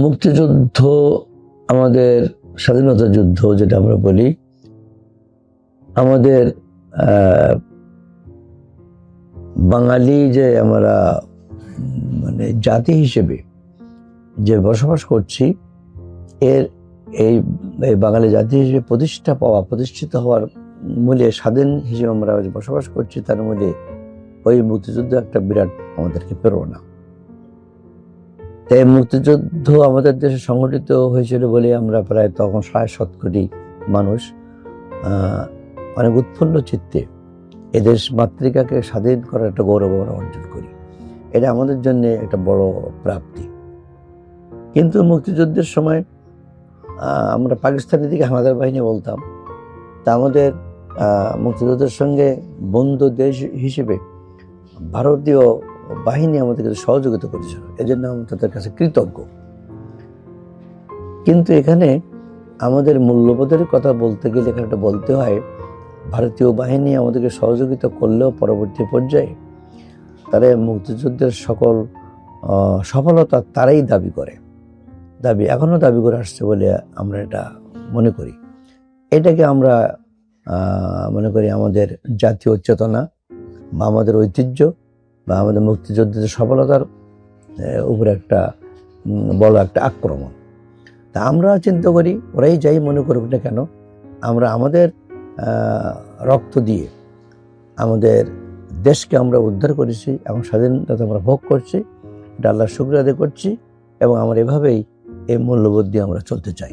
মুক্তিযুদ্ধ আমাদের স্বাধীনতা যুদ্ধ যেটা আমরা বলি, আমাদের বাঙালি যে আমরা মানে জাতি হিসেবে যে বসবাস করছি, এই বাঙালি জাতি হিসেবে প্রতিষ্ঠিত হওয়ার মূলে, স্বাধীন হিসেবে আমরা বসবাস করছি, তার মূলে ওই মুক্তিযুদ্ধ একটা বিরাট আমাদেরকে প্রেরণা। তাই মুক্তিযুদ্ধ আমাদের দেশে সংগঠিত হয়েছিল বলে আমরা প্রায় তখন 7.5 কোটি মানুষ অনেক উৎফুল্ল চিত্তে এদেশ মাতৃকাকে স্বাধীন করার একটা গৌরব আমরা অর্জন করি। এটা আমাদের জন্য একটা বড় প্রাপ্তি। কিন্তু মুক্তিযুদ্ধের সময় আমরা পাকিস্তানের দিকে হানাদার বাহিনী বলতাম, তা আমাদের মুক্তিযুদ্ধের সঙ্গে বন্ধু দেশ হিসেবে ভারতীয় বাহিনী আমাদেরকে সহযোগিতা করেছিল, এজন্য আমরা তাদের কাছে কৃতজ্ঞ। কিন্তু এখানে আমাদের মূল্যবোধের কথা বলতে গেলে এখানে বলতে হয়, ভারতীয় বাহিনী আমাদেরকে সহযোগিতা করলেও পরবর্তী পর্যায়ে তারা মুক্তিযুদ্ধের সকল সফলতা তারাই এখনো দাবি করে আসছে বলে আমরা এটা মনে করি। এটাকে আমরা মনে করি আমাদের জাতীয় চেতনা বা আমাদের ঐতিহ্য বা আমাদের মুক্তিযুদ্ধের সফলতার উপরে একটা বড় একটা আক্রমণ। তা আমরা চিন্তা করি, ওরাই যাই মনে করুক না কেন, আমরা আমাদের রক্ত দিয়ে আমাদের দেশকে আমরা উদ্ধার করেছি এবং স্বাধীনতা আমরা ভোগ করছি, এটা আল্লাহর শুকরিয়া আদায় করছি এবং আমরা এভাবেই এই মূল্যবোধ দিয়ে আমরা চলতে চাই।